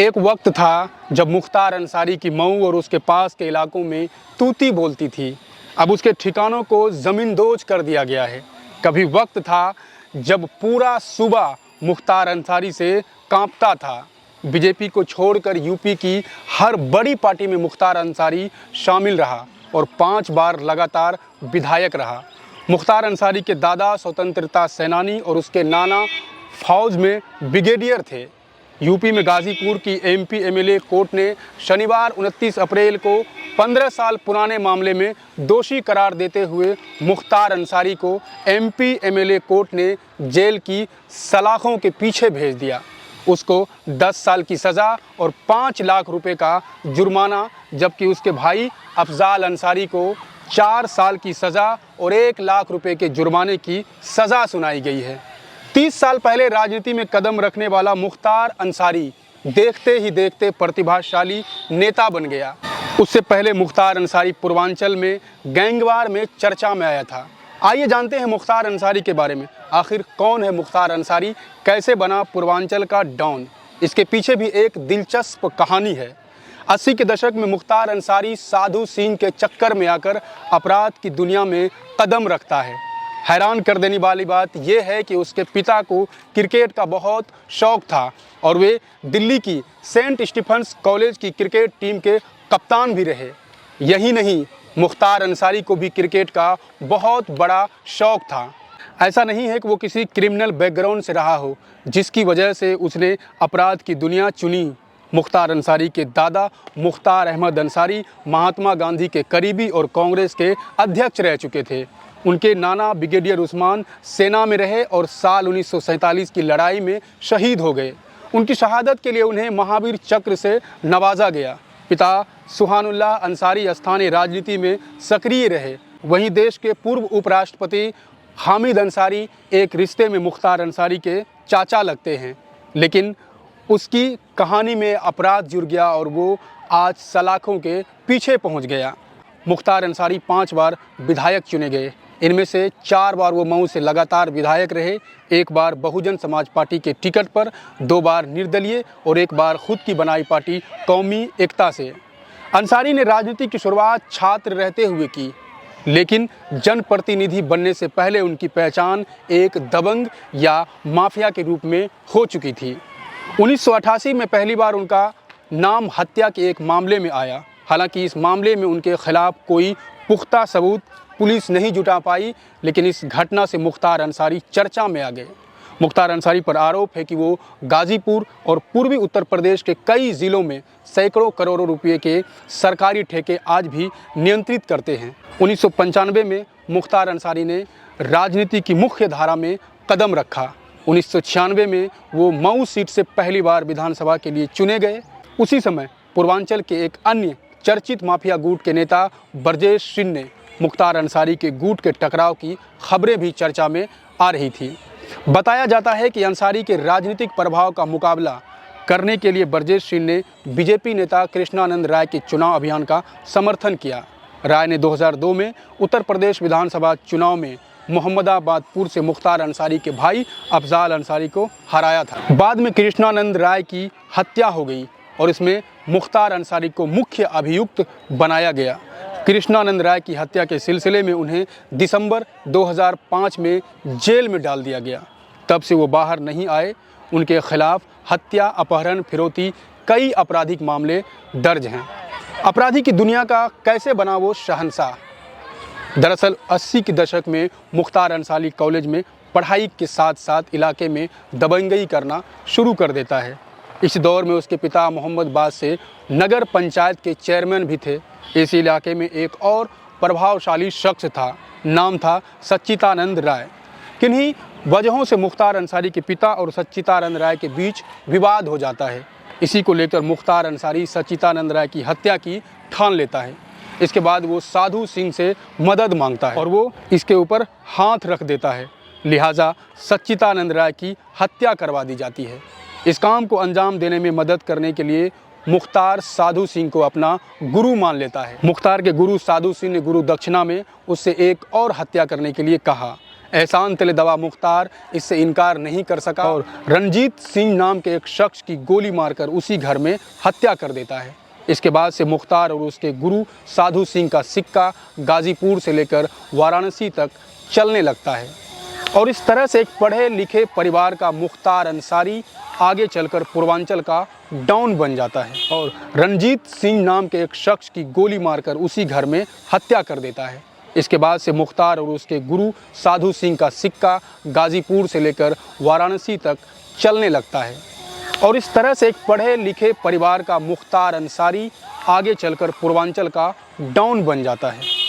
एक वक्त था जब मुख्तार अंसारी की मऊ और उसके पास के इलाकों में तूती बोलती थी। अब उसके ठिकानों को ज़मींदोज कर दिया गया है। कभी वक्त था जब पूरा सूबा मुख्तार अंसारी से कांपता था। बीजेपी को छोड़कर यूपी की हर बड़ी पार्टी में मुख्तार अंसारी शामिल रहा और 5 बार लगातार विधायक रहा। मुख्तार अंसारी के दादा स्वतंत्रता सेनानी और उसके नाना फौज में ब्रिगेडियर थे। यूपी में गाजीपुर की एमपी एमएलए कोर्ट ने शनिवार 29 अप्रैल को 15 साल पुराने मामले में दोषी करार देते हुए मुख्तार अंसारी को एमपी एमएलए कोर्ट ने जेल की सलाखों के पीछे भेज दिया। उसको 10 साल की सज़ा और 5 लाख रुपए का जुर्माना, जबकि उसके भाई अफजाल अंसारी को 4 साल की सज़ा और 1 लाख रुपए के जुर्माने की सज़ा सुनाई गई है। 30 साल पहले राजनीति में कदम रखने वाला मुख्तार अंसारी देखते ही देखते प्रतिभाशाली नेता बन गया। उससे पहले मुख्तार अंसारी पूर्वांचल में गैंगवार में चर्चा में आया था। आइए जानते हैं मुख्तार अंसारी के बारे में। आखिर कौन है मुख्तार अंसारी, कैसे बना पूर्वांचल का डॉन? इसके पीछे भी एक दिलचस्प कहानी है। 80 के दशक में मुख्तार अंसारी साधु सिंह के चक्कर में आकर अपराध की दुनिया में कदम रखता है। हैरान कर देने वाली बात यह है कि उसके पिता को क्रिकेट का बहुत शौक था और वे दिल्ली की सेंट स्टीफेंस कॉलेज की क्रिकेट टीम के कप्तान भी रहे। यही नहीं, मुख्तार अंसारी को भी क्रिकेट का बहुत बड़ा शौक था। ऐसा नहीं है कि वो किसी क्रिमिनल बैकग्राउंड से रहा हो जिसकी वजह से उसने अपराध की दुनिया चुनी। मुख्तार अंसारी के दादा मुख्तार अहमद अंसारी महात्मा गांधी के करीबी और कांग्रेस के अध्यक्ष रह चुके थे। उनके नाना ब्रिगेडियर उस्मान सेना में रहे और साल 1947 की लड़ाई में शहीद हो गए। उनकी शहादत के लिए उन्हें महावीर चक्र से नवाजा गया। पिता सुहानुल्लाह अंसारी स्थानीय राजनीति में सक्रिय रहे। वहीं देश के पूर्व उपराष्ट्रपति हामिद अंसारी एक रिश्ते में मुख्तार अंसारी के चाचा लगते हैं, लेकिन उसकी कहानी में अपराध जुड़ गया और वो आज सलाखों के पीछे पहुंच गया। मुख्तार अंसारी 5 बार विधायक चुने गए। इनमें से 4 बार वो मऊ से लगातार विधायक रहे। 1 बार बहुजन समाज पार्टी के टिकट पर, 2 बार निर्दलीय और 1 बार खुद की बनाई पार्टी कौमी एकता से। अंसारी ने राजनीति की शुरुआत छात्र रहते हुए की, लेकिन जनप्रतिनिधि बनने से पहले उनकी पहचान एक दबंग या माफिया के रूप में हो चुकी थी। 1988 में पहली बार उनका नाम हत्या के एक मामले में आया। हालांकि इस मामले में उनके खिलाफ कोई पुख्ता सबूत पुलिस नहीं जुटा पाई, लेकिन इस घटना से मुख्तार अंसारी चर्चा में आ गए। मुख्तार अंसारी पर आरोप है कि वो गाजीपुर और पूर्वी उत्तर प्रदेश के कई ज़िलों में सैकड़ों करोड़ों रुपए के सरकारी ठेके आज भी नियंत्रित करते हैं। 1995 में मुख्तार अंसारी ने राजनीति की मुख्य धारा में कदम रखा। 1996 में वो मऊ सीट से पहली बार विधानसभा के लिए चुने गए। उसी समय पूर्वांचल के एक अन्य चर्चित माफिया गुट के नेता ब्रजेश सिंह ने मुख्तार अंसारी के गुट के टकराव की खबरें भी चर्चा में आ रही थी। बताया जाता है कि अंसारी के राजनीतिक प्रभाव का मुकाबला करने के लिए ब्रजेश सिंह ने बीजेपी नेता कृष्णानंद राय के चुनाव अभियान का समर्थन किया। राय ने 2002 में उत्तर प्रदेश विधानसभा चुनाव में मोहम्मदाबादपुर से मुख्तार अंसारी के भाई अफजाल अंसारी को हराया था। बाद में कृष्णानंद राय की हत्या हो गई और इसमें मुख्तार अंसारी को मुख्य अभियुक्त बनाया गया। कृष्णानंद राय की हत्या के सिलसिले में उन्हें दिसंबर 2005 में जेल में डाल दिया गया। तब से वो बाहर नहीं आए। उनके खिलाफ हत्या, अपहरण, फिरौती कई आपराधिक मामले दर्ज हैं। अपराधी की दुनिया का कैसे बना वो शहंशाह? दरअसल 80 के दशक में मुख्तार अंसारी कॉलेज में पढ़ाई के साथ साथ इलाके में दबंगई करना शुरू कर देता है। इस दौर में उसके पिता मोहम्मद बादशाह नगर पंचायत के चेयरमैन भी थे। इस इलाके में एक और प्रभावशाली शख्स था, नाम था सच्चिदानंद राय। किन्हीं वजहों से मुख्तार अंसारी के पिता और सच्चिदानंद राय के बीच विवाद हो जाता है। इसी को लेकर मुख्तार अंसारी सच्चिदानंद राय की हत्या की ठान लेता है। इसके बाद वो साधु सिंह से मदद मांगता है और वो इसके ऊपर हाथ रख देता है। लिहाजा सच्चिदानंद राय की हत्या करवा दी जाती है। इस काम को अंजाम देने में मदद करने के लिए मुख्तार साधु सिंह को अपना गुरु मान लेता है। मुख्तार के गुरु साधु सिंह ने गुरु दक्षिणा में उससे एक और हत्या करने के लिए कहा। एहसान तिल दवा मुख्तार इससे इनकार नहीं कर सका और रणजीत सिंह नाम के एक शख्स की गोली मारकर उसी घर में हत्या कर देता है। इसके बाद से मुख्तार और उसके गुरु साधु सिंह का सिक्का गाजीपुर से लेकर वाराणसी तक चलने लगता है और इस तरह से एक पढ़े लिखे परिवार का मुख्तार अंसारी आगे चलकर पूर्वांचल का डॉन बन जाता है और रणजीत सिंह नाम के एक शख्स की गोली मारकर उसी घर में हत्या कर देता है। इसके बाद से मुख्तार और उसके गुरु साधु सिंह का सिक्का गाजीपुर से लेकर वाराणसी तक चलने लगता है और इस तरह से एक पढ़े लिखे परिवार का मुख्तार अंसारी आगे चलकर पूर्वांचल का डॉन बन जाता है।